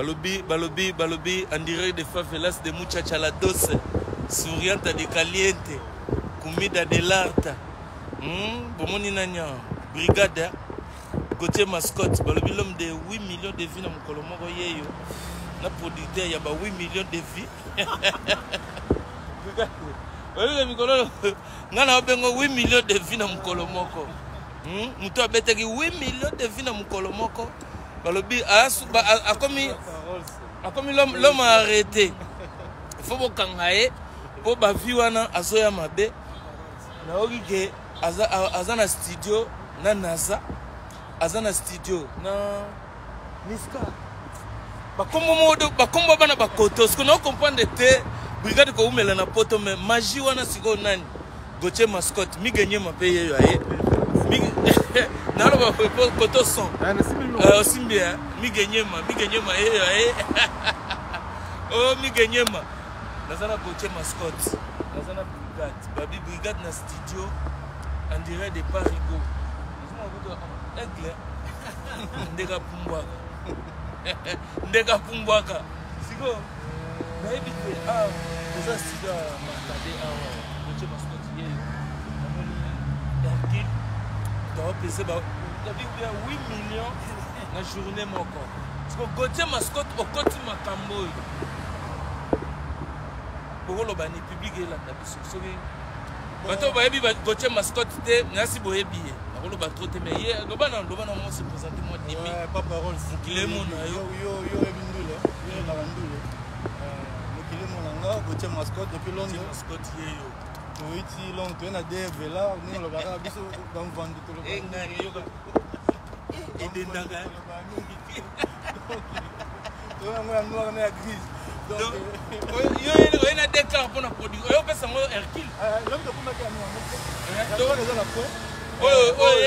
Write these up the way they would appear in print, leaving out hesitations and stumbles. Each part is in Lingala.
Balobi, en direct de favelas de muchachalados, souriante de caliente, comida de l'arte. Bomoni nanya, brigade, Gauthier Mascotte, Balobi l'homme de 8 millions de vies dans mon colombo yeyo. Na producteur, il y a 8 millions de vies. Ngana obengo 8 millions de vies dans mon colombo. Muto abeteki 8 millions de vies dans mon colombo. Balobi a commis l'homme a arrêté. Il faut que kangaye pour ba viwana azoya mabe. Na ogike azana studio na NASA. Azana studio na Niska. Bakombo bana bakoto. Ce qu'on a compris te brigade ko umela na poto mais magie wana siko nani. Gauthier Mascotte mi gagner ma paye yo aye. Nalo ba koto son. Simbia mi gagner ma oh mi gagner ma. Nazana Gauthier Mascotte. Nazana brigade. Babi brigade na studio en direct de Parigo. Aigle. Ndega pumbwaka. Siko. Na ebite déjà studio marqué Gauthier Mascotte hier. Namoni doit peser ba 8 millions na journée moko. Parce que Gauthier Mascotte au côté makambo. Bolo bani public et la tabiso. Sobi. Bato ba yebi Gauthier Mascotte te nasi boyebi. Bolo ba trop te mais hier do bana mo se présenter moi demi. Pas parole. Kile mo na yo ebindule. Yo na bandule. Kile mo na Gauthier Mascotte depuis Londres. Mascotte yeyo. Oui, si long tu as des vélas, nous le bara biso dans vendre tout le monde. Ngari yoga. Et ndaga. Tu as moi noir et gris. Donc yo na déclare pour la produire. Yo pesa mo Hercule. L'homme de comment tu as moi. Donc on est la fois.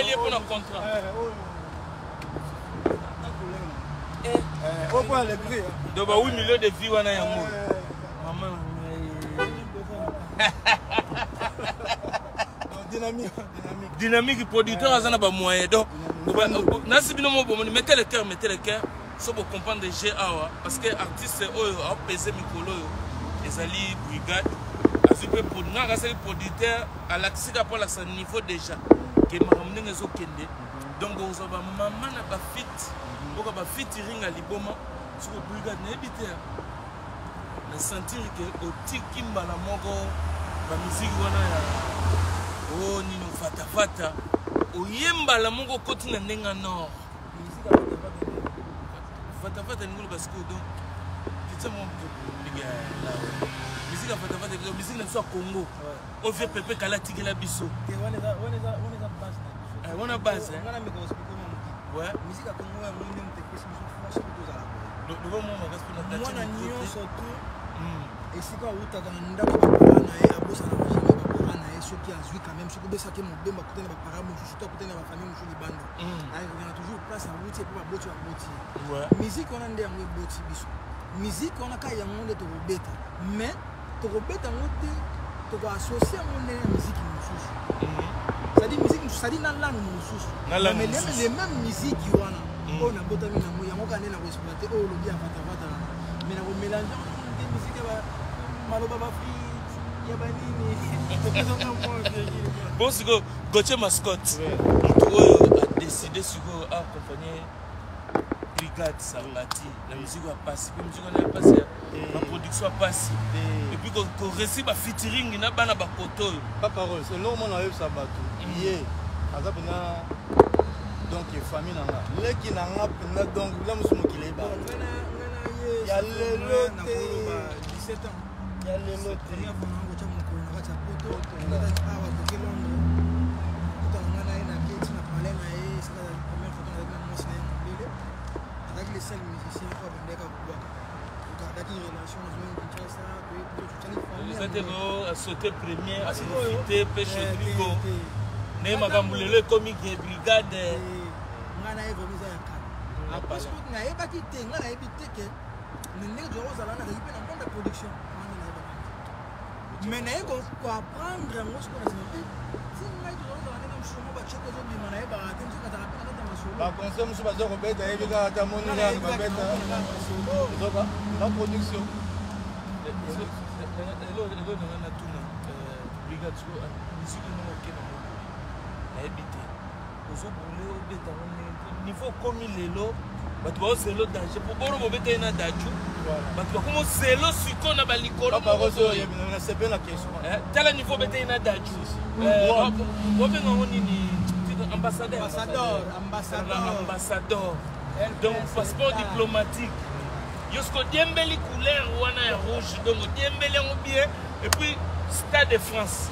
Il est pour le contrat. On prend les gris. Donc 8 millions de vies wana yango. Maman dynamique producteur azana ba moyen donc nasi bino mo bomoni mettez le cœur so bo comprendre déjà awa parce que artiste oyo a pesé mikolo yo ezali brigade azupe pour nga c'est producteur à l'axika pour la son niveau déjà que makamne ngezo kende donc ozo ba mama na ba fit boka ba featuring à liboma sur brigade na ebiter na sentir que otiki mbala moko ba musique wana ya oh nino fata oyemba la moko koti na ndenga nord fata ngulu parce que donc c'est mon biga là musique fata musique na so Congo on fait pepe kala tigela biso on a base ouais musique à Congo on est monté que donc nous vamos na moi na nyo surtout et c'est quoi où tu as dans ndako ba na ya bosa na machine ceux qui ont quand même, ceux qui ont mon bemba côté de ma parole, surtout côté de ma famille, mon chou bande. Il y a toujours place à routier pour botter à botter. Musique on a des amis botter biso. Musique on a quand il y a monde de robeta. Mais to robeta monte, to va associer à mon musique mususu. Ça dit musique, ça dit dans langue mususu. Mais les mêmes musiques qui on a botter mina mo ya mo kana na exploiter oh le bien fata. Mais na mélanger des musiques ba maloba ba free. Bon, c'est que Gauthier Mascotte a décidé de accompagner Brigade Sambati. La musique va passer, la musique va passer, la production va passer. Et puis qu'on récit un featuring, il y a un bakoto. Pas parole, c'est l'homme on a eu Sabato. Hier, donc famille nanga. Les qui n'ont donc là nous sommes qui les bas. Il y a le 17 ans. Il y a le lot. À sauter premier, à profiter, pêcher le bigot. Né magambulele comme il est brigade. Parce que nous avons quitté, nous avons évité que nous n'ayons pas la production. Mais naye ko apprendre yango siko na sima. Si ngai to na na msumo ba cheko zo bi manaye ba atem so kata kapena kata masolo. Ba conseil musu bazo ko beta yebi ka ata moni na ba beta. Zoba la production. Elo na tuna brigade so musique no okena mo. Na ebité. Ozo brûler au beta niveau comme lelo. Bato ba selo danger pour boro bo beta na daju. Bato ba komo selo siko na balikolo. Ba rozo yebi na sepe na question. Tala niveau beta na daju. Bo benga ngoni ni ambassadeur. Donc passeport diplomatique. Yosko Diembeli couleur wana ya rouge donc Diembeli en bien et puis Stade de France.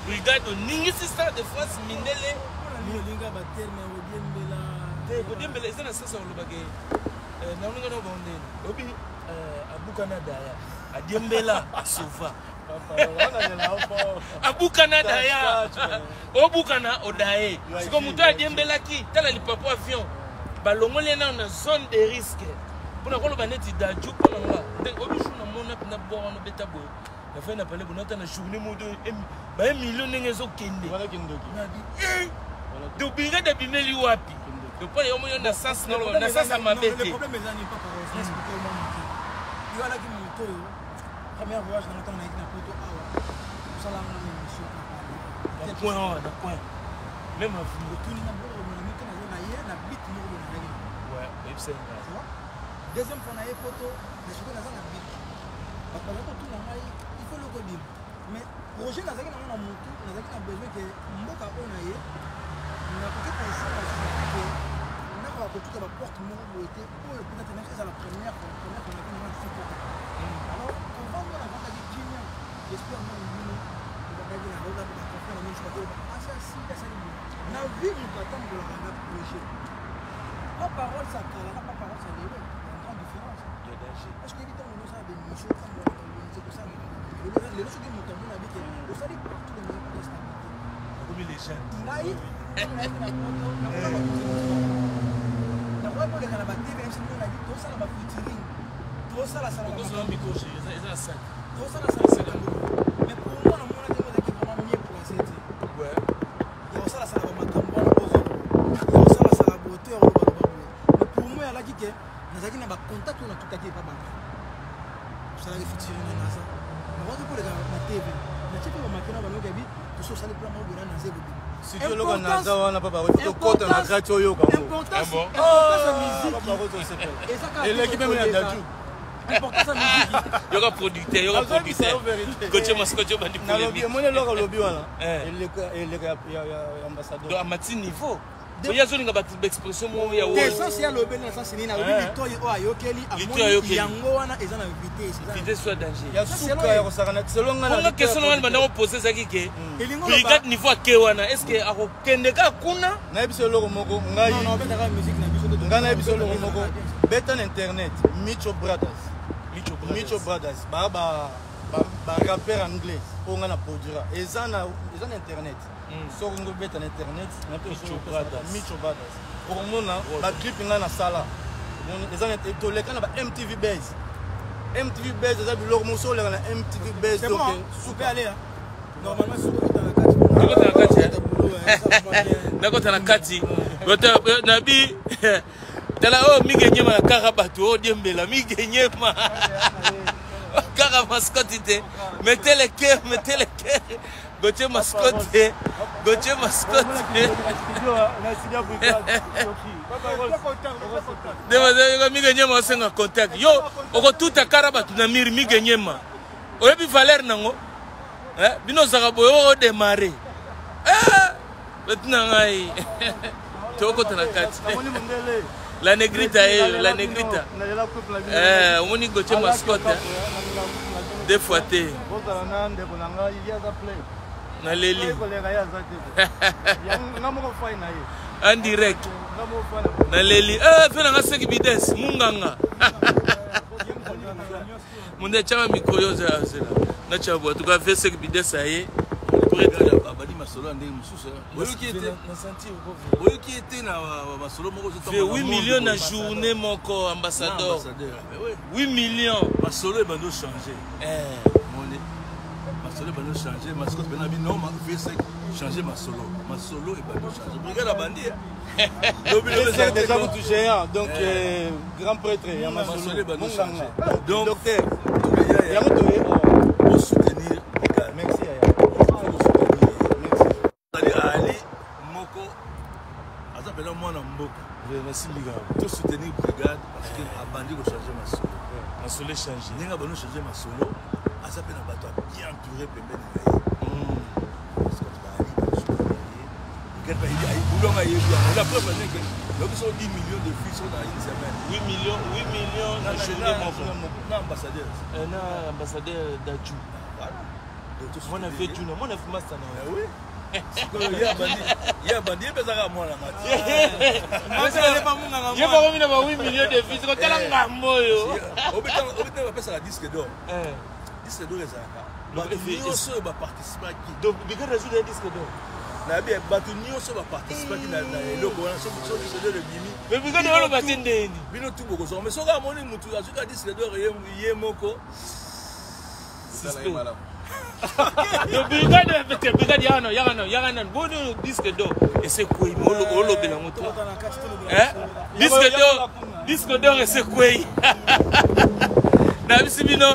Brigade Ningisi Stade de France Mindele. Linga ba terme o Diembela. Te Diembela ezana sasa olobage. Na uninga no bonde. Obi Abu Canada ya. A Diembela Sova. Abu Canada ya. Obukana odae. Siko muto a Diembela ki tala li papo avion. Balongole na zone de risque. Pour nous baneti daju pour nous obi shuna mona na bono beta boy la fin na parler bonata na journée modo ba million ngezo kende Voilà kindoki. na di do binga de bimeli wapi do pa yo moyo na sens na sens mabete le problème est n'est pas par c'est que tout le monde il va là qui moto première voyage dans le temps na poto awa ça là na mission na point même à vous tout ni na bolo na mika na ye na bit mo na ngani ouais même c'est deuxième fois na ye poto na siko na za na bit parce que tout na ngai il faut le codir mais projet na zaki na moto na zaki na besoin que mboka ona ye na ko ko so na ko ko tout ba porte mo bo été pour le peut-être même c'est la première fois qu'on a fait alors on va voir la vente de Kenya j'espère que nous on va gagner la route pour faire la même chose ah ça si ça na vivre le temps de la projet la parole ça cala la parole ça déroule grande différence parce que évidemment on a des missions comme c'est pour ça les choses qui m'ont donné la vie au salut partout les moyens de stabilité comme les jeunes naïf na kwa pole kana ba TV MC na dit tout ça la ba featuring tout ça la sala ko so micro chez ça ça tout ça la sala mais pour moi na mona demo qui vraiment mieux pour cette ouais yo ça la sala ba makambo na bozo yo ça la sala beauté on ba mais pour moi la qui que nazaki na ba contact na tout taki pa ba ça la featuring na ça na kwa pole kana ba TV na chipo ba makina ba lokabi tout ça le plan mo bona na zebo Si tu le connais, on a pas parlé. Tu comptes dans la gratuité. Importance musique. Et l'équipe même a d'adju. Importance musique. Il y aura producteur, il y aura producteur. Coach Mascocho va dire polémique. Moi, le lobby là. Et les ambassadeurs. Donc à matin niveau. Il y a zone d'expression moi il y a l'essentiel lobby dans le sens ni na lobby to yo ayokeli amoni yango wana eza na vitesse. Vitesse soit danger. Il y a souka ya kosakana selon ngana. On a question ngana banda poser ça qui que. Brigade niveau ke wana est-ce que ako kendeka kuna na biso loko moko ngai. Non beta ka musique na biso de. Ngana biso loko moko. Beta internet Micho Brothers. Ba rappeur anglais on a produira. Eza na internet. So on go beta internet na Micho Brothers. Pour mona ba clip ngana sala. Eza na to leka na ba MTV Base. MTV Base eza biloko moso leka na MTV Base donc super aller normalement sur la carte. Nakota na kati. Nabi tala o migenyema na karabatu o Diembela migenyema. Kara mascotte te. Mettez le cœur. Gauthier mascotte. Dema migenyema senga contact. Yo oko tuta karabatu na miri migenyema. Oyebi valeur nango. Bino zakaboyo o démarrer. Maintenant ngai. Toko tana kati. La negrita. On y Gauthier mascotte. Deux fois té. Na leli. En direct. Na leli. Fena nga seki bides munganga. Munde chama mikoyo za zela. Na chabo en tout cas fait seki bides aye. Pour être abadi masolo ndenge mususu. Boyo qui était na senti Boyo qui était na masolo moko zo fait 8 millions na journée moko ambassadeur. 8 millions masolo e bando changer. Masolo va nous changer, mascotte va nous non, changer ma solo et va nous changer. Regarde la bandit. C'est déjà vous touchez un, donc grand prêtre, il y a ma solo. Donc, docteur, il y a pour soutenir. Merci. Ali Moko, Azapela moi na Mboka. Merci Liga. Tout soutenir brigade parce que a bandit pour changer ma solo. Ma solo changer. Ninga ba nous changer ma solo. Azapela bato bien puré pembeni na ye. Parce que ba ali ba soutenir. Quel pays aïe boulonga ye bien. La preuve est que donc ils sont 10 millions de filles sur dans une semaine. 8 millions de journées Non ambassadeur. Un ambassadeur d'Adjou. Voilà. Moi on a fait Djuna, moi on a fait Master. Oui. Il y a bandit, il y a bandit, il y a moi la mati. Il y a pas combien de 8 millions de filles, c'est tellement gamoyo. On va passer à la disque d'or. Disque d'or est ça. Batunio se va participer qui. Donc, il y a des disques d'or. Na bien Batunio se va participer qui na le Coran sur disque d'or de Bimi. Mais vous avez le matin de Bino tout beaucoup so mais so ga moni mutu azuka disque d'or ye moko. C'est malade. Le brigade Yana, bon disque d'or. Et c'est quoi? Olo bela moto. Disque d'or et c'est quoi? Na bisibino,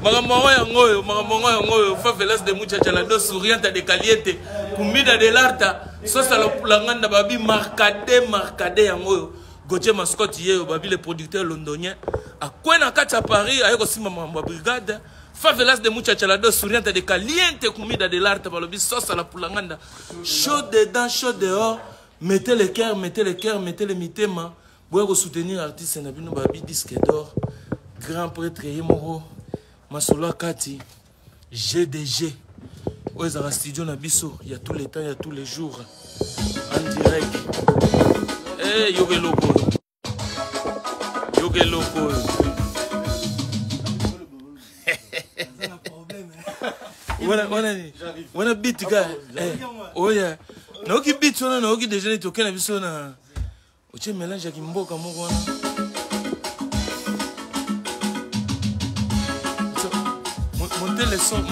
magambo yango, favelas de muchacha la dos souriante de caliente, comida de l'arta, sosa la nganda babi marcade yango. Gauthier Mascotte yeo babi le producteur londonien. A quoi na kati à Paris, ayeko sima mambo brigade. Favelas de muchacha la dos souriante de caliente comida de l'arte par le bis sauce à la poulanganda. Chaud dedans, chaud dehors. Mettez le cœur, mettez le mitema. Pour soutenir artiste Nabino Babi disque d'or. Grand prêtre Yemoro. Masolo Kati. GDG. Oezara studio Nabiso. Il y a tous les temps, il y a tous les jours. En direct. Eh, Yoge Loco. Yoge Loco. Wana beat ga oya na oki beat wana na oki déjà toke na biso na oche mélange ki mboka moko wana montez le son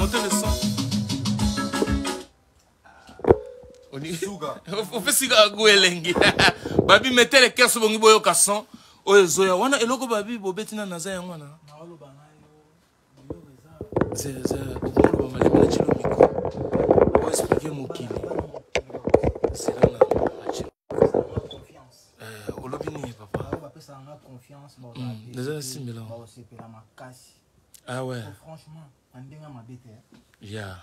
on fait siga goelengi babi mettez le cœur sur bongi boyo kasson oyo zoya wana eloko babi bobetina naza yango wana c'est expliquer mon kili. C'est là au lobby papa. Confiance. Déjà c'est là. Ah ouais. Franchement, on dinga ma bête. Yeah.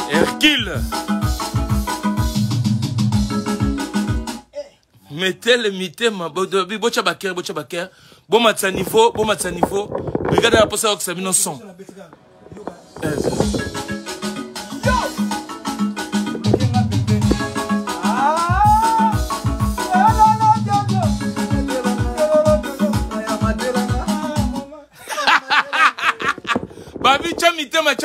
Hercule. Mettez le mitema bocha baker bon matza niveau brigade la posa que no son babi cha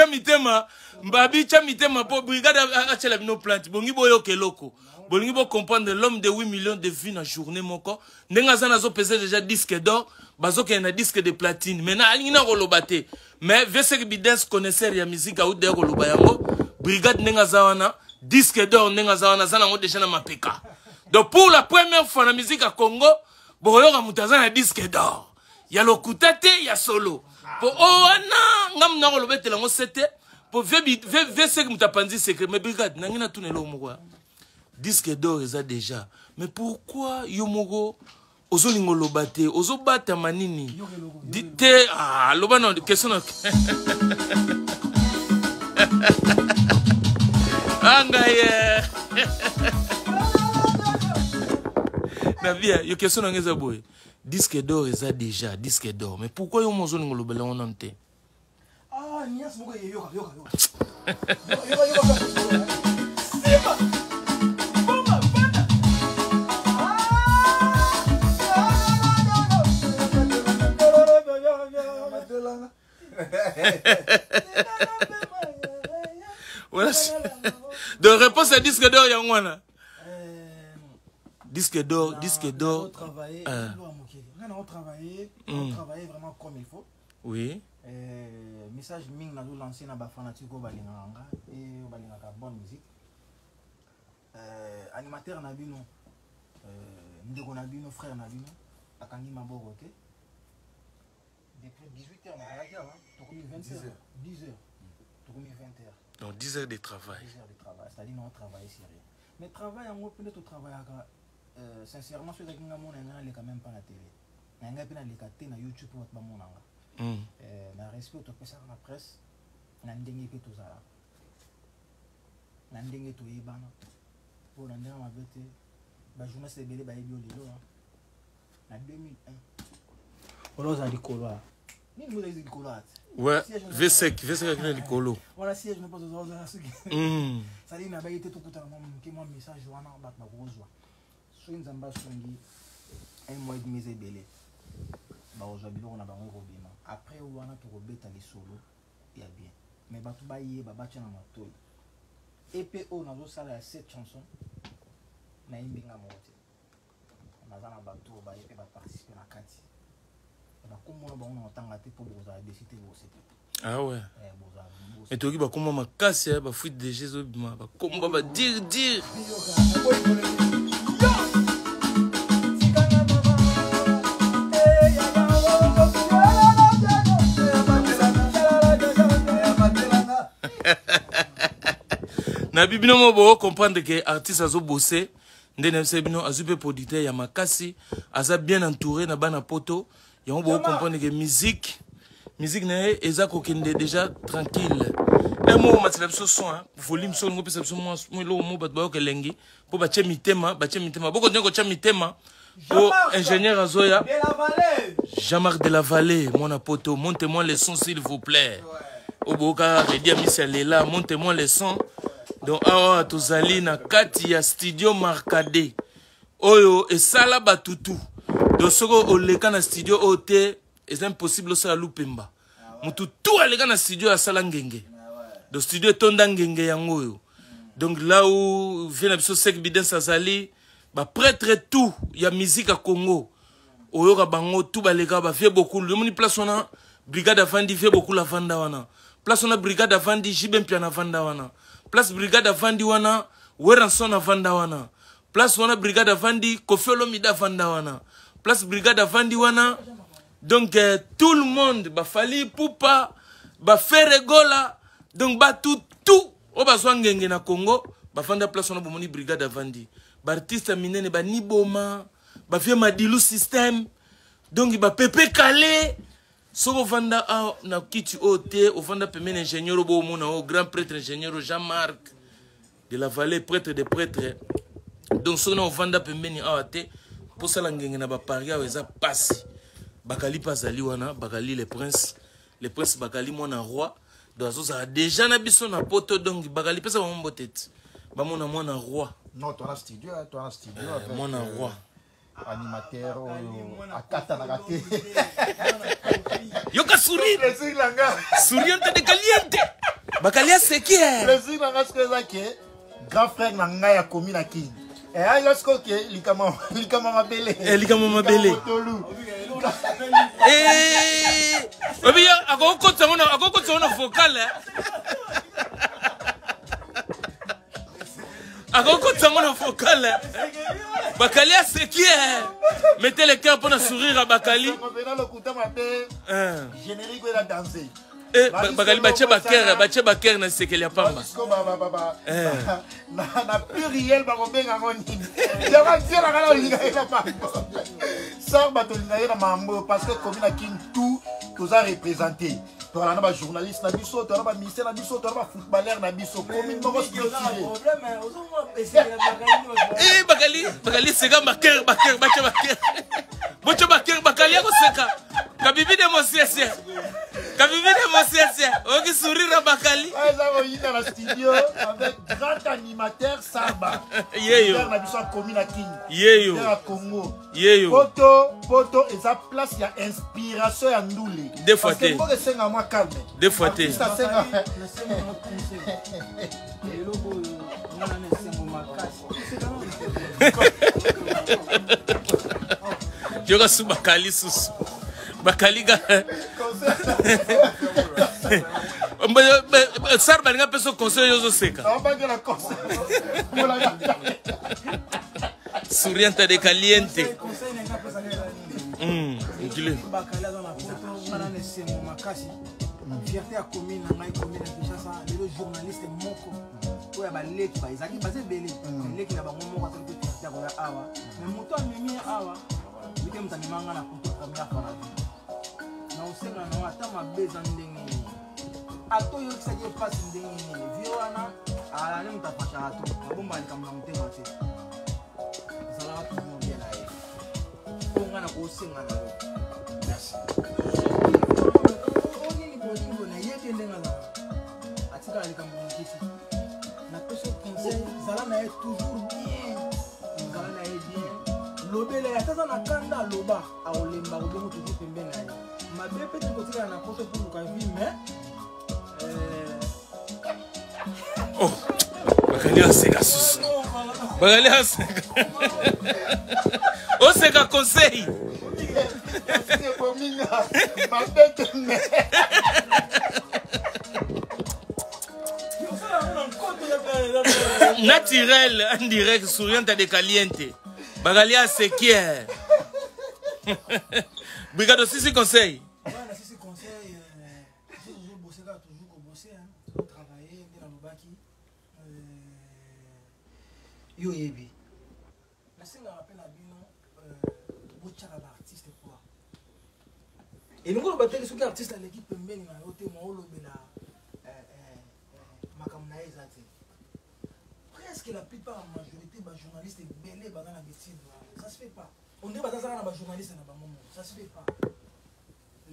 mitema Mbabi chamitema po brigade a chela bino plante bongi boyo keloko bongi bo comprendre l'homme de 8 millions de vues na journée moko ndenga zana zo peser déjà disque d'or bazo ke na disque de platine mais na alingina kolobate mais vese bidens connaisseur ya musique a de koloba yango brigade ndenga zawana disque d'or ndenga zawana zana ngo déjà na mapeka donc pour la première fois na musique à Congo boyo ka mutazana disque d'or ya lokutate ya solo po ona ngam na kolobetela ngo c'était pour ver ce que tu as pensé secret mais brigade nangina tout nelo moko disque d'or eza déjà mais pourquoi yo moko ozolingo lobate ozobata manini dite ah loba non question angaye na bien yo question ngeza boy disque d'or eza déjà disque d'or mais pourquoi yo mozolingo lobela onante Nias moko yoka. Voilà. De réponse à disque d'or yangwana. Disque d'or, disque d'or. On travaillait vraiment comme il faut. Oui. Message ming na lancé na ba fanatique au balinganga et au balingaka bonne musique. Animateur na bino ndeko na bino frère na bino akangi maboko te. Depuis 18h na radio hein, to 20h. 10h. To 20h. Donc 10 heures de travail. 10 heures de travail, c'est-à-dire non travail sérieux. Mais travail en gros peut-être travail sincèrement ceux qui ngamo na les quand même pas la télé. Na nga pe na le katé na YouTube pour ba monanga. Na respect to pesa na presse na ndenge pe to zala. Na ndenge to yebana. Pour na ndenge mabete ba journaliste ebele ba yebi lelo na 2001. Oloza likolo. Ni nous les likolo. Ouais, V5 qui est likolo. Voilà si je ne pas aux ce ça dit na ba yete to kutana mo message wana ba ba kozwa. So nzamba songi un mois et demi ebele. Ba ozwa biloko na bango robima. Après wana to robeta les solo ya bien. Mais ba to ba yé ba bacha na matoi. EPO na zo sala 7 chansons. Na imbinga mote. Na zana ba to ba yé ba participer na kati. Na komona ba on entanga te pour boza décider bo c'était. Ah ouais. Et tu as comment ma casse ba fuite de Jésus ba comment ba dire na bibino mo bo comprendre que artiste azo bosser ndene sebino azupe producteur ya makasi aza bien entouré na bana poto ya mo bo comprendre que musique na eza kokende déjà tranquille et mo matela biso son hein volume son ngo pesa biso mo lo mo bat ba ko lengi po ba che mitema boko ndengo cha mitema po ingénieur azoya Jean-Marc de la Vallée mon poto montez-moi les sons s'il vous plaît oboka redia misalela montez-moi les sons. Donc awa tozali na kati ya studio Marcade oyo esala batutu donc soko oleka na studio ote c'est impossible ça lupemba mutu tout aleka na studio ya sala ngenge donc studio tonda ngenge yango oyo donc là où vient biso Sek Biden Sazali ba prêtre tout ya musique à Congo oyo ka bango tout baleka ba fait beaucoup le moni place on brigade avandi fait beaucoup la vanda wana place on brigade avandi jibem pia na vanda wana place brigade avandi wana Weranson avanda wana place wana brigade avandi Kofelo Mida avanda wana place brigade avandi wana donc tout le monde ba fali poupa ba faire gola donc ba tout o ba ngenge na Congo ba fanda place wana bomoni brigade avandi ba artiste minene ba niboma ba vie madilu system donc ba pepe calé soko vanda na kiti ote ovanda pemene ingénieur bo mona o grand prêtre ingénieur Jean-Marc de la Vallée prêtre des prêtres donc soko na ovanda pemene awate pour ça la ngenge na ba paria eza pasi bakali pazali wana bakali les princes bakali mona roi donc ça déjà na biso na poto donc bakali pesa ba mbotete ba mona roi non toi na studio mona roi animateur akata na kate yoka sourire souriante de caliente bakalia sekie plaisir na ngasko zake grand frère na ngai ya komi na king et lorsque que likama mabele obi akoko tsona vocal akoko tsona vocal bakali a sekie mettez le cœur pour na sourire à bakali générique la danser bakali bache baker na sekeli ya pamba na pluriel bakobenga ngoni yaba tira kana linga ina pamba ça bato linga ina mambo parce que comme na king tout toza représenter tola na ba journaliste na biso tola ba ministère na biso tola ba footballeur na biso commune moko structuré bakali seka baker bache baker bakali ko seka kabibi de mosiese oki sourire bakali il est dans la studio avec grand animateur Samba yeyo na biso commune na king yeyo na Congo yeyo poto eza place ya inspiration ya ndule des fois parce que faut que senga moi calme des fois te ça senga Yoga su bakali susu. Bakali ga. Sar balinga peso conseil yozo seka. Surienta de caliente. Fierté à commune, on a une commune à Kinshasa, les journalistes moko. Ouais, bah les qui ils arrivent basé belé. Les qui là-bas on va te dire fierté à awa. Mais moto a mis awa. Il dit m'ta manga na photo première fois la vie. Na osenga na ata mabeza ndenge. Ato yo qui ça qui passe ndenge. Viwana ala ne m'ta pasha ato. Bomba ni kama mtema te. Sala watu bien là. Onga na ko osenga na yo. Merci. Toujours bien. Lobele ya tata na kanda loba aolemba obengo toujours pembeni na ye. Mabe peut être côté na côté pour ka vie mais oh bakali aseka susu. Bakali aseka. Oseka conseil. Naturel, en direct, souriant à des calientes. Bagalia Sekier. Brigade Sissi conseil. Voilà, Sissi conseil. Toujours bosser, toujours bosser, toujours travailler, dans le baki. Yo yebi. La scène rappelle à Bino, Bochara artiste quoi. Et nous, on va battre les artistes à l'équipe Mbeni, on a ôté mon holo de la Makamnaïs. Presque la plupart de la majorité des journalistes sont belés dans la médecine. Ça ne se fait pas. On dit que les journalistes dans le moment. Ça ne se fait pas.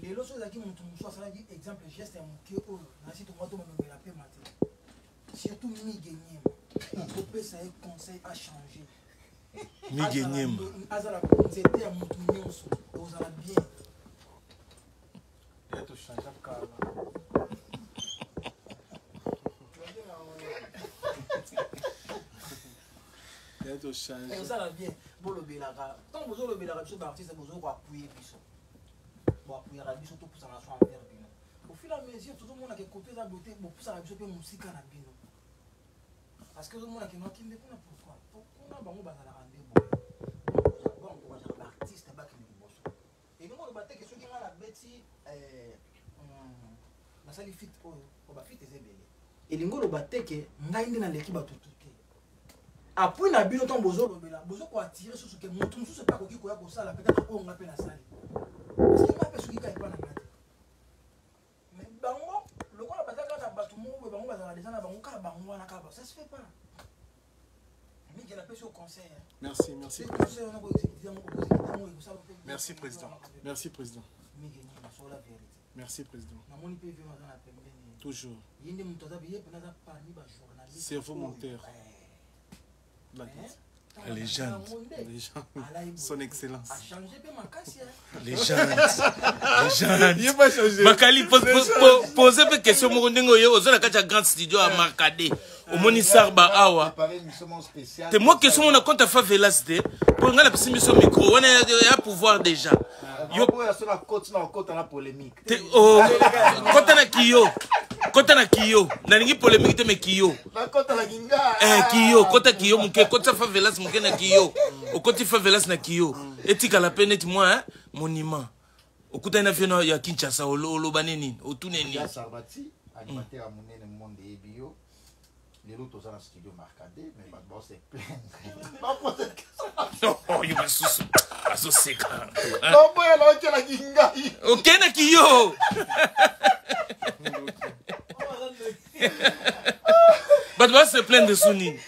Les lots qui montrent ça dit exemple, geste et mon cœur. Si tu m'as la paix matin. Surtout Miguenyem. Il faut ça un conseil à changer. Miguenyem. C'était à mon tour. Vous allez bien. Il y a tout changé. Ça va bien. Pour le Bélaga. Tant que vous avez le Bélaga, vous avez appuyer Bisso. Vous appuyer la Bisso pour ça en faire Bino. Au fil et à mesure, tout le monde a côté de la beauté pour ça la Bisso peut musique à la Bino. Parce que tout le monde a qui n'a pourquoi. Pourquoi on a la rendez-vous. Bon, on va dire l'artiste back in the boss. Et nous on va dire que ceux qui ont la Betty la salle fit on va fit des ébélés. Et l'ingo le batte que ngainde na l'équipe à tout. Après na bino ton bozo lobela bozo ko attirer sur ce que montre sur ce pas qui ko ya ko sala peut-être ko on appelle la salle parce que pas parce qu'il ka pas na ngati mais bango le ko la bataka na batu mo bango bazala déjà na bango ka bango na ka ça se fait pas mais il a pas au conseil. Merci merci président. Merci président. Merci président. Toujours. Cerveau monteur. La légende. Son excellence. Légende. Makali posez une question. Aux autres, grand studio à Marcadé. Au Moni Sarba Awa. C'est moi qui suis mon compte à Favelas. Pour nga la petite mission micro. On a pouvoir déjà. Yo polémique. Oh, Kota na Kiyo. Nalingi polémique te me Kiyo. Kiyo, Kota Kiyo muke, Kota Favelas muke na Kiyo. O Koti Favelas na Kiyo. Etika la peine moi monument. Okuta na fiona ya Kinshasa olo baneni, otuneni. Ya Sarbati, animateur à monene monde ebio. Les autres dans le studio Marcadé, mais bon c'est plein. Oh, il va sous. Aso seka. Non, boy, alors que la Kingai. OK na Kiyo. But what's the plan de Suni?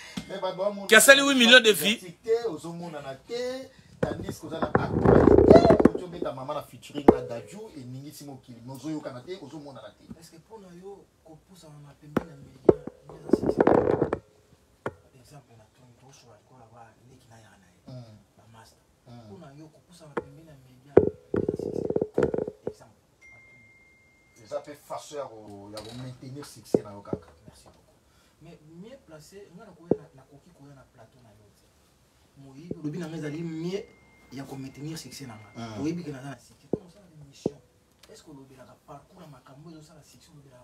Qui a sali 8 millions de filles. Tandis que vous avez actualité, ta maman a featuring à Dadju et Ningisi Mokili. Nous avons canadé, nous avons monté. Est-ce que pour nous, qu'on pousse à un appel de médias, exemple, la tour sur la cour là-bas, les qui n'aient rien, la master. Pour nous, qu'on pousse à un appel de médias, exemple. Ça fait faceur au maintenir succès dans le caca. Merci beaucoup. Mais mieux placé, on a la coquille qu'on a plateau dans l'autre. moyibi lobi na ngeza li mieux ya ko maintenir succès na nga oyebi ke na na succès comme ça une mission est-ce que lobi la parcours ma kambo zo sala succès lobi la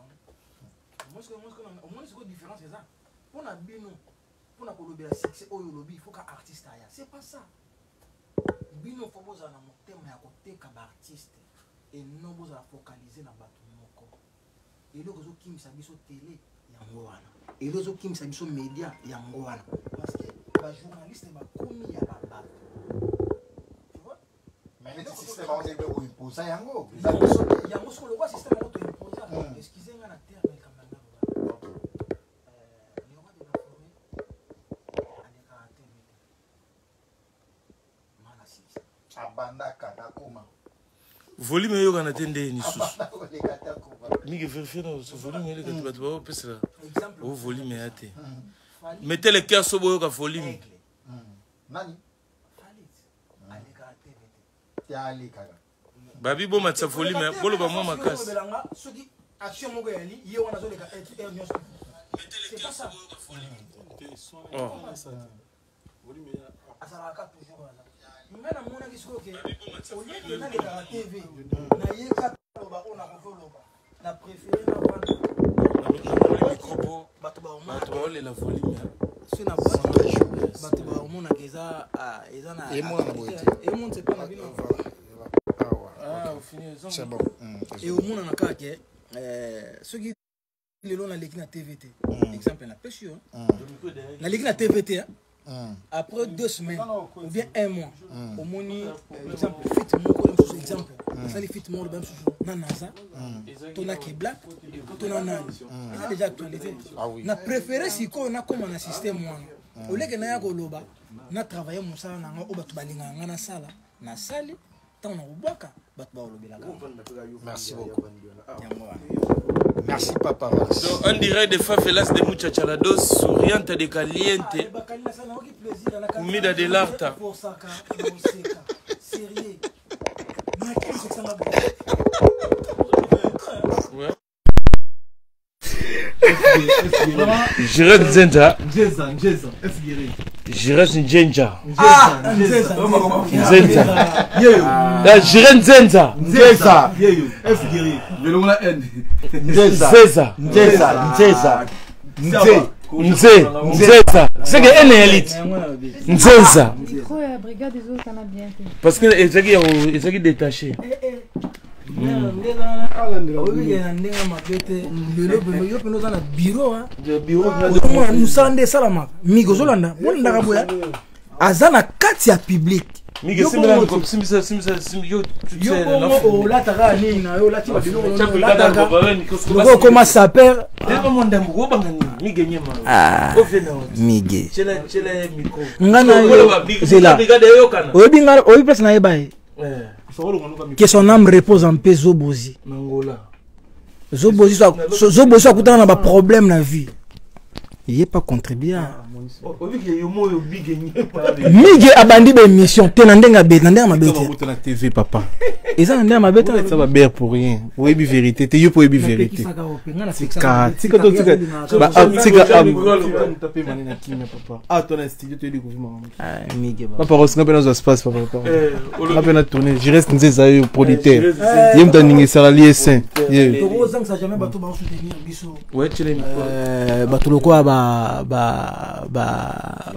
moi ce que différence c'est ça on a bino pour ko lobi la succès oyo lobi il faut ka artiste aya c'est pas ça bino faut boza na motema ya ko teka ba artiste et non boza focaliser na bato moko et le réseau qui me biso télé yango wana et le réseau qui me biso média yango wana parce que ba journaliste ba komi ya ba bato tu vois mais le système on est au imposer yango yango sur le roi système on te imposer excusez moi na terre mais quand même le roi de la forêt allez karaté mana six abandaka nakoma volume yo kana tende ni susu mingi vérifier dans ce volume ele que tu vas passer là au volume ya te mettez le cœur sur boyo ka volume nani ya ali kaka babi bo matsa volume bolo ba mo makasi soki action moko ya li ye wana zo le ka air news c'est pas ça oh asala ka toujours là ngana mona kisiko ke oye na le ka TV na ye ka ba ona ko loba na préféré na wana micro bato ba ole la volume c'est na bato ba omona keza eza na et moi na boite et mon c'est pas na bino ah au final c'est bon et omona na ka ke soki lelo na leki na TVT exemple na pêche na leki na TVT après 2 semaines ou bien 1 mois au moni exemple fit moko même sous exemple ça les fit moko même sous nanaza tona kebla tona nani c'est déjà actualité na préféré si ko na comme na système moi au lieu que na ya ko loba na travailler musala na ngo batu balinga ngana sala na sali tant na ubaka batu ba lobela ka merci beaucoup merci papa donc on dirait des favelas de muchachalados souriante de caliente comida de l'arta ouais J'irai Nzenza. J'irai Nzenza. Nzenza. J'irai Nzenza. Nzenza. Nzenza. Nzenza. Nzenza. C'est que elle est élite. Nzenza. Brigade des autres Canadiens. Parce que ils sont détachés. azana kati ya public comment s'appelle mige que son âme repose en paix. Zobozi Zobozi a un problème dans la vie. Il n'est pas contribué. Mige abandi ba émission te nandenga bet nandenga mabete na TV papa eza nandenga mabete ça va bien pour rien oui bi vérité te yo pour bi vérité tika tika ba tika taper manina kimia papa ah ton studio te découvrir mige papa rosinga pena zo espace papa on a pena tourner je reste nzeza yo producteur yem taningi sala liesen ye rozang ça jamais bato ba soutenir biso ouais tu l'as bato lokwa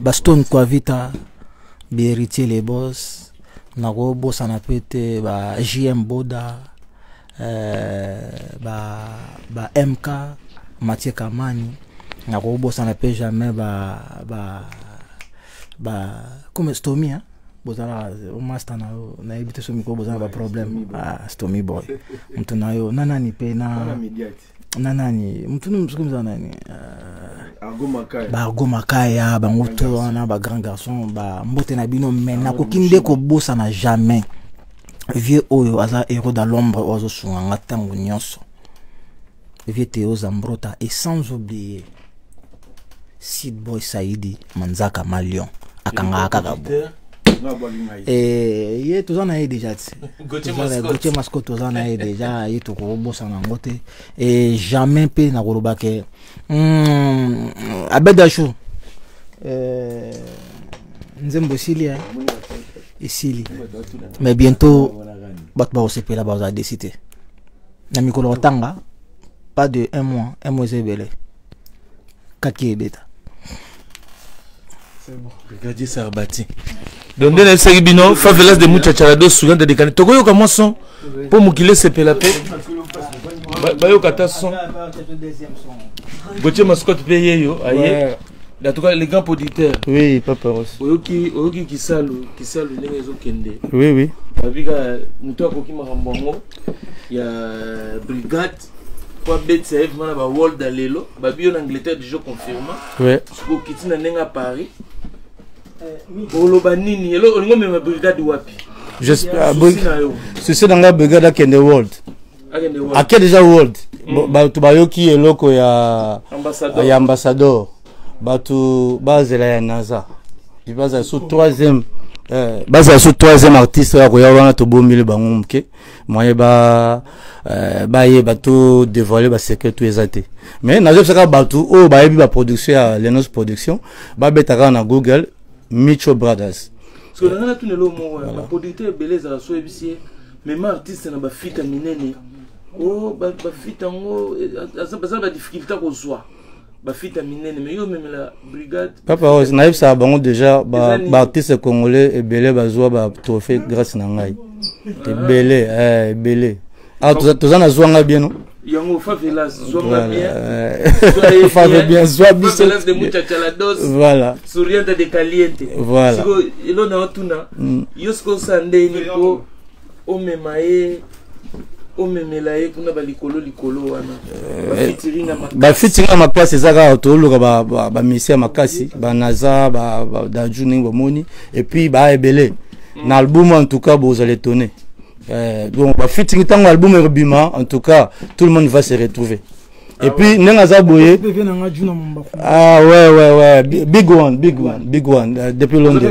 ba stone kwa vita héritier les boss nako boss na pete ba JM Boda ba MK Mathieu Kamani nako boss na pete jamais ba comme Stomy hein bozala o master na ebite so miko bozala ba problème Stomy boy mtu nayo nanani pe na nanani mtu msukumza nani Argo Makaya bango to na ba grand garçon ba mbote na bino mena ko kinde ko bossa na jamais vieux oyo aza héros dans l'ombre ozo sunga tango nyonso vieux Théo Zambrota et sans oublier Sid Boy Saidi Manzaka Malion akanga akagabo et ye tozana ye déjà Gauthier Mascot tozana ye déjà ye to ko bossa na ngote et jamais pe na koloba ke Abedachou Nzembo Sili, et Sili. Mais bientôt, Batba OCP là-bas, vous avez décidé. Namikolo Tanga, pas de un mois et belé. Kaki et bêta. C'est bon. Regardez ça rebâti. Donc, dans le Seribino, Favelas de Mouchachalado, souvent de décaler. Togoyo comment son pour Moukile CP la paix. Bayo Kata son. Gauthier Mascotte payé yo. Aïe. En tout cas, les grands auditeurs. Oui, Papa Ross. Oyoki qui salu les kende. Oui, oui. Abiga muto akoki marambongo. Il y a brigade. Pour BTF, on a ba World Alelo. Babi en Angleterre déjà confirmé. Ouais. Parce que Kitina nenga Paris. Olobanini, elo on même brigade wapi. J'espère. C'est dans la brigade à Kende World. À quel déjà World? Tu vas yoki eloko ya ambassadeur. Batu base la NASA. Il base sur troisième artiste là koya wana to bomile bango mke. Moye ba ye batu dévoiler ba secret tout ezate. Mais na saka batu o ba yebi ba production ya Lenos production ba betaka na Google Micho Brothers. Parce que là tout ne lo mo ba producteur beleza so ebisi même artiste na ba fita minene. Oh ba fita ngo asa ba difficulté ko soi. Bafita minene mais yo même la brigade Papa Rose naïf ça bango déjà ba artiste congolais et belé bazwa ba trophée grâce na ngai et belé belé ah tous en azwanga bien non yango Favelas zwanga bien Favelas bien zwa biso Favelas de Mouchachalados voilà Souriante de Caliente voilà siko elo na otuna yosko sande ni ko o memae o memelaye kuna balikolo wana ba fitiringa makasi ezaka toluka ba misia makasi ba naza ba daju ningo moni et puis ba ebele na album en tout cas vous allez étonner donc ba fitiringa tango album rebima en tout cas tout le monde va se retrouver et puis nengaza boye ah ouais big one depuis London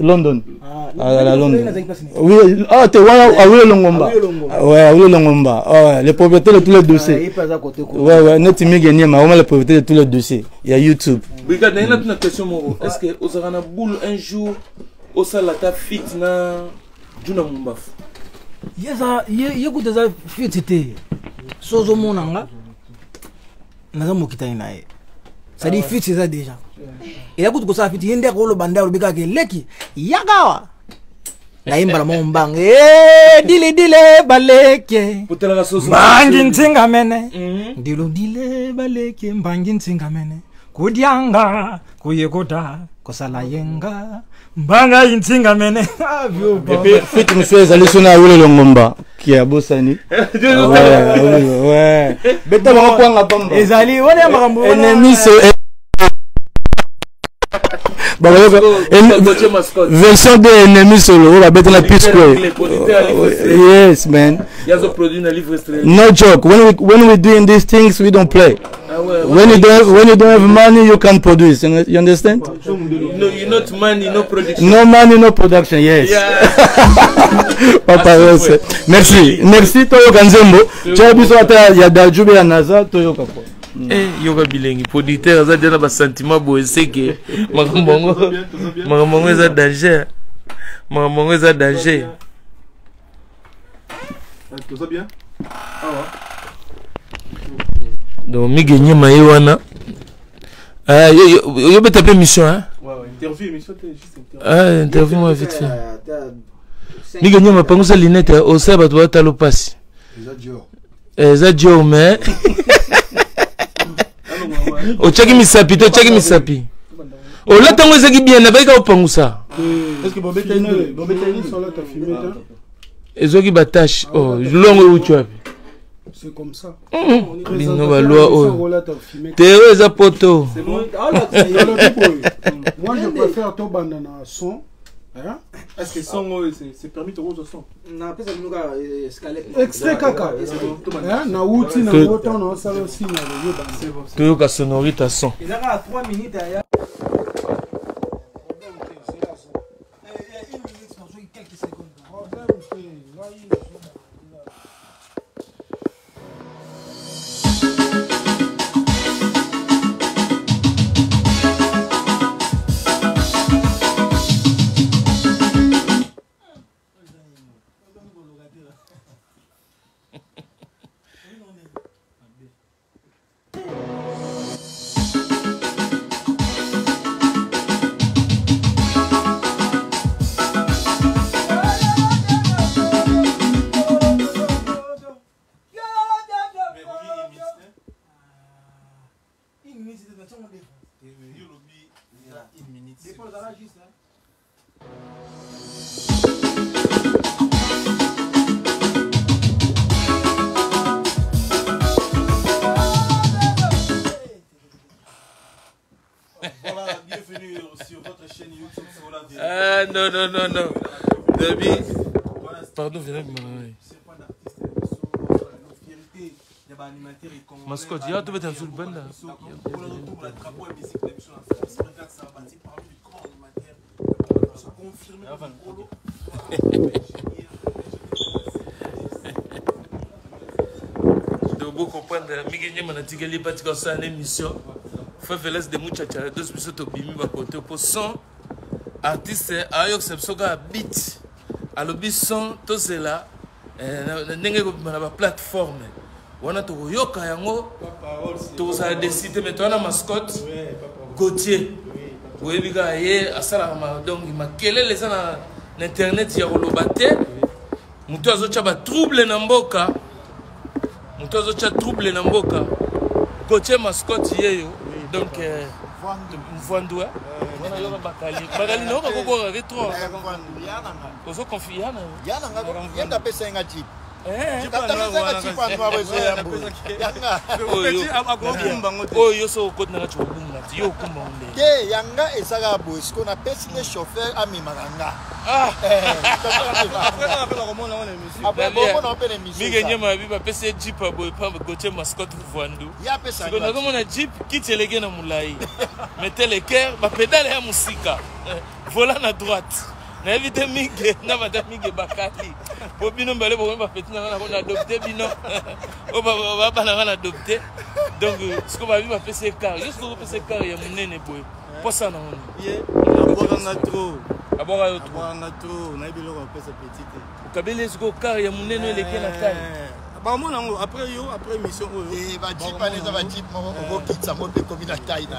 London à London oui ah tu vois à Longomba ouais Longomba les propriétaires de tous les dossiers ouais net migeni mais on les propriétaires de tous les dossiers il y a YouTube regarde il y a une question moro est-ce que osarana boule un jour osala ta fit na Juna Mumbafu yesa yekuta za fit c'était sozo monanga naza mokitani naye ça dit fit c'est ça déjà et là ko ça fit yende ko lo banda lo bika ke leki yakawa naimba la mombang dile baleke putela sozo bangi ntinga mene dile baleke bangi ntinga mene kudyanga kuyekota kosala yenga mbanga intinga mene et puis fit monsieur ezali sona wele longomba qui a bosani ouais beta ba kwanga pamba ezali wana makambo ennemi so version de ennemi solo ba beta na peace yes man yazo produit na livre stream no joke when we doing these things we don't play. When you don't have money, you can't produce. You understand? No, you're not money, no production. No money, no production. Yes. Yeah. Papa Rose. Merci. Toyo Kanzembo. Tu as vu ça? Il y a Dajube à Naza. Toyo Kapo. Yoga bilingi. Producteur, ça déjà un sentiment beau. C'est que Mamango est danger. Mamango est danger. Tout ça bien? Ah ouais. Donc Miguel Maïwana yo beta pe mission hein interview émission juste interview moi vite fait Miguel Nyama pangusa linete au seba tu batalo passe eza dio mais o chaki misapi o la tango ezaki bien na baika opangusa est-ce que bobetani solo ta filmé ezoki batache oh longo uchu c'est comme ça. Bino balwa o. Théo eza poto. Moi je préfère to banana son. Hein? Est-ce que son c'est permis de rose son? Na pesa binuka escalate. Extrait kaka. Hein? Na wuti na wota na sala aussi na yo ba. C'est bon. Théo ka sonorité son. Il a 3 minutes à Voilà, bienvenue sur votre chaîne YouTube. Ah non, non, non, non. Dabi. Pardon, viens avec moi. Mascotte, il y a tout le temps sur le banc là. De vous comprendre, Miguel Manatigeli parce que c'est une émission. Faut faire des muchachas, deux bisous au bimi va côté pour son artiste ayo sepsoga beat. Alors bison tout cela n'engage pas la plateforme. On a tout yoka yango. Tout ça décidé mais toi la mascotte Gauthier. Oui biga ye asala donc il m'a quelle les na internet ya rolobate. Mutu azocha ba trouble na mboka. Mutu azocha trouble na mboka. Gauthier mascotte yeyo. Donc, Mvwandu, on a eu un bacali. Bacali, non, on a beaucoup de rétro. On se confie. Oh, yo so côté na chobunga. Yo kumba onde. Ke yanga esaga boss qu'on appelle le chauffeur ami maranga. Ah. Après bon on appelle émission. Miguel Nyama biba pese jeep boy pa Gauthier mascotte Mvwandu. Ya pesa. Parce que comme on a jeep qui telege na mulai. Mettez les cœurs, ba pédale ya musika. Volant à droite. Na éviter Miguel, na madame Miguel Bakali. Pour bino balé pour ba petit na on adopté bino. On va pas na adopté. Donc ce qu'on va vivre va passer car. Juste qu'on passer car ya munene boy. Pour ça na on. Yeah, abora trop. Abora trop, na bilo ko pesa petite. Kabele ce ko car ya munene le kena taille. Bah moi après mission et va dire pas les va dire mon kit ça monte comme une taille na.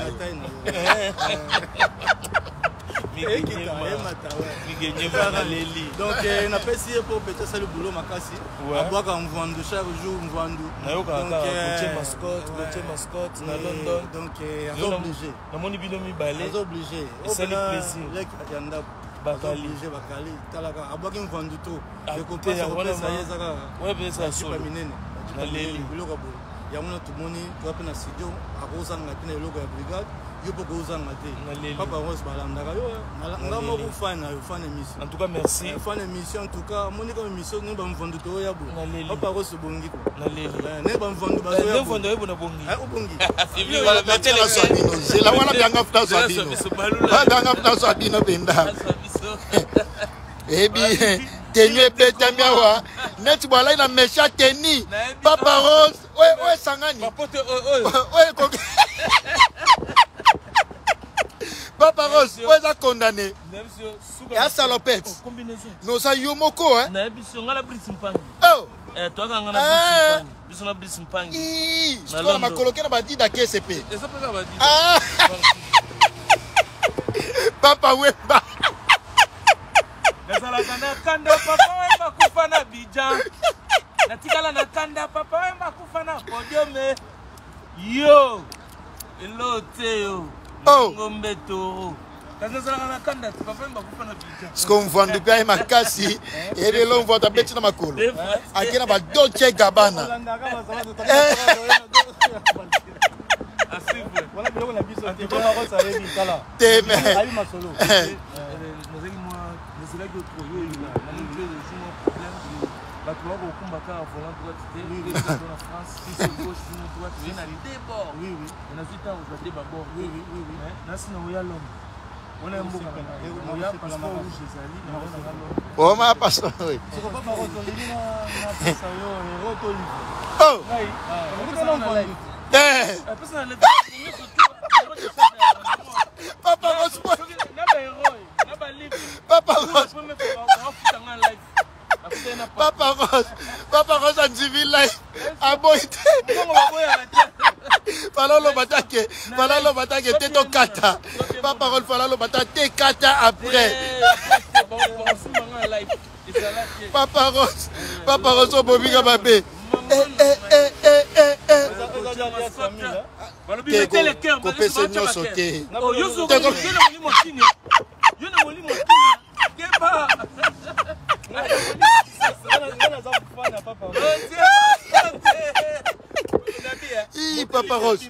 Donc on a pas essayé pour peut-être ça le boulot makasi. À boire quand Mvwandu chaque jour Mvwandu. Donc Gauthier mascotte na London. Donc obligé. Na moni bino mi balé. Obligé. C'est le plaisir. Bakali talaka abaki Mvwandu to. Je comprends ça yezaka. Ouais ben ça so minene. Na leli biloko bo. Ya mona tumoni to na studio akoza ngatina eloko ya brigade. Yo poko uzanga te. Papa Rose balandaka yo. Nga mo ku fan émission. En tout cas merci. Fan émission en tout cas moni comme émission ne ba Mvwandu to ya bo. Papa Rose bongi ko. Na leli. Ne ba Mvwandu ba zo ya. Ne Mvwandu yo bona bongi. Bongi. Vivi wala mettez la soadino. C'est la wala bianga fta soadino. Ba bianga fta soadino benda. Eh bien, tenue beta miawa. Net wala ina mesha teni. Papa Rose, ouais sangani. Papote Ouais Papa Rose, où est-ce condamné? Et à salopette. Nous avons eu moko, hein? Oh! Toi, quand on a bris mpangi. Je crois que ma coloquée n'a pas dit d'à KCP. Ah! Papa Wemba. Kanda papa Wemba kufana Bijan. Natikala na kanda papa Wemba kufana podium. Yo! Hello, Teo. Oh! Ce qu'on voit depuis à Makasi, et les longs voient à Betty dans ma cour. À qui n'a pas Dolce Gabbana. Oh, ma passion. Oh! Papa Rose. Papa Rose. Papa Rose en civil life. Aboite. Falalo batake. Falalo batake teto kata. Papa Rose falalo batake kata après. Papa Rose au bobiga babé. papa. Papa Rose.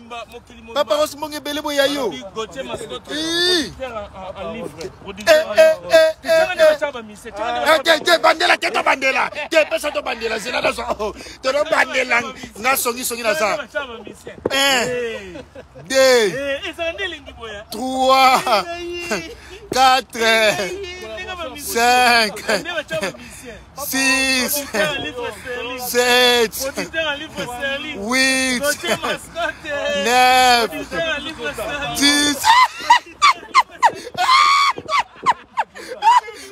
Papa Rose, mon bébé, boya yo. Gauthier Mascotte. Un livre. Bandela, teta bandela. T'es pas ça, bandela. C'est là, t'es là, bandela. N'a songi, songi, na ça. 1, 2, 3, 4, 5, 6, 7, 8, 9, 10.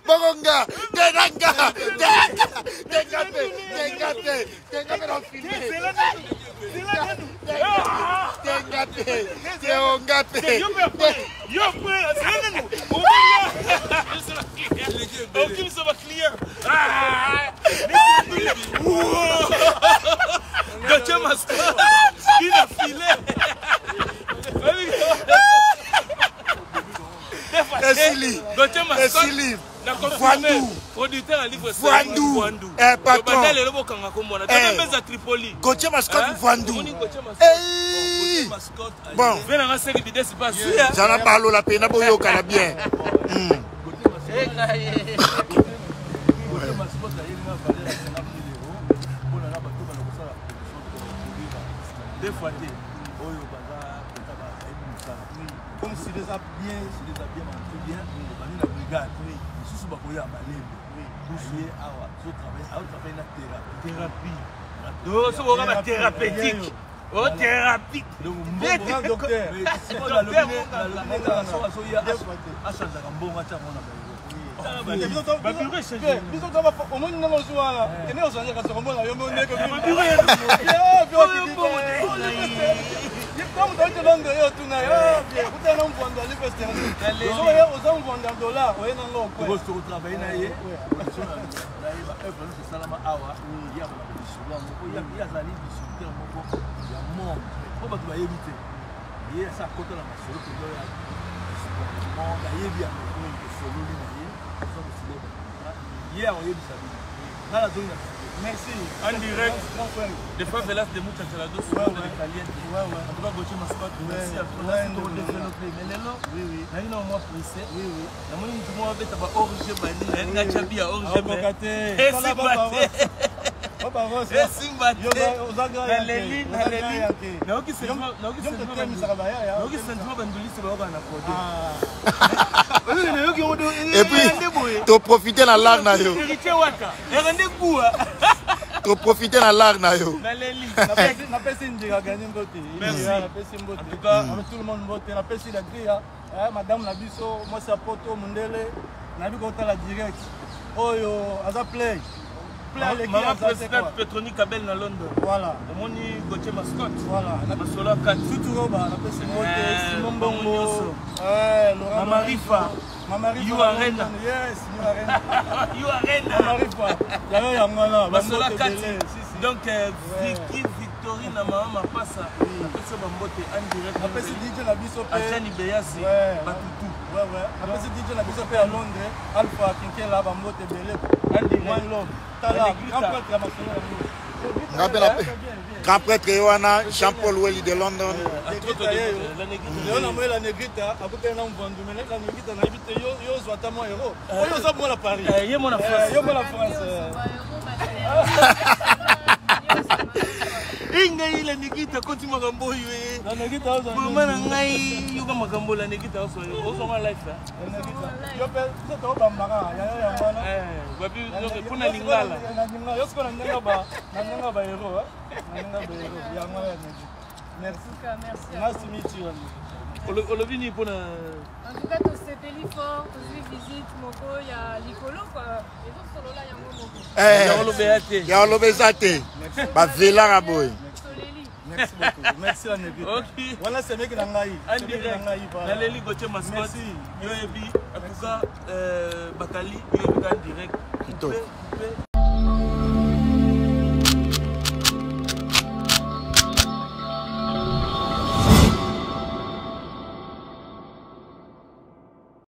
Bonga, Tenanga, Fouandou, producteur à livre Fouandou, patron. Gauthier Mascotte Fouandou. Bon, j'en ai parlé la peine, on a bien. Des fois, comme si les a bien, manqué bien, on a brigade. Sous Bakoya Malé, Boussier, Awa, tout travail la thérapie. C'est vraiment thérapeutique. Oh, thérapie. Donc, bon docteur. Si on a le merci. En direct, des fois, Velas de Mouchachalados, en tout cas, Gauthier Mascotte, merci à toi. Mais là, oui. Là, il y a un mois pressé. Oui. La monnaie, tout le monde avait un orge, il y a un chabi à orge. Et c'est batté. Papa Rose, c'est batté. Et puis, tu profites de l'art na yo. Tu profites de l'art na yo. Madame Nabiso, moi c'est Poto Mundele, Nabiso la direct. Oyo, Aza Play. Maman présidente Petroni Kabel na Londres. Voilà. Moni Gauthier Mascotte. Voilà. Masola 4. Tout Roba, la personne Simon Bongo. Mama Rifa. You Arena. Yes, You Arena. You Arena. Mama Rifa. Y'a Yangana. Masola 4. Donc, Vicky, Victorine, Mama Passa. Après ça, Bambote en direct. Après c'est DJ Nabiso. Ajani Beyasi. Batutu. Ouais. Après c'est DJ Nabiso à Londres. Alpha Kinkela, Bambote Belé. En direct. One Love. Grand prêtre Yohana, Jean-Paul Welly de London. La Negrita, après un homme vendu, mais la Negrita n'a évité Yo Zouatamo héros. Yo Zouatamo la Paris. Yo la France. Ingai la Negrita continue makambo yo. La Negrita ozo. Pour mana ngai yo makambo la Negrita ozo. Ozo ma life. La Negrita. Yo pe so to bambara ya ngwana. Wapi no kuna lingala. Yo sko na ndenga ba hero. Ya ngwana. Merci meet you. Olovini pour en tout cas, c'était l'effort, visite, Moko, il y a l'icolo, quoi. Et donc, solo là, il y a un moment. Il y a un lobezate. Bah, vela raboy. Merci beaucoup. Merci la Negrita. Ok. Voilà, c'est mec Nangaï. En direct. La Leli Gauthier Mascotte. Merci. Yo Ebi, en tout cas, Bakali, Yo Ebi en direct.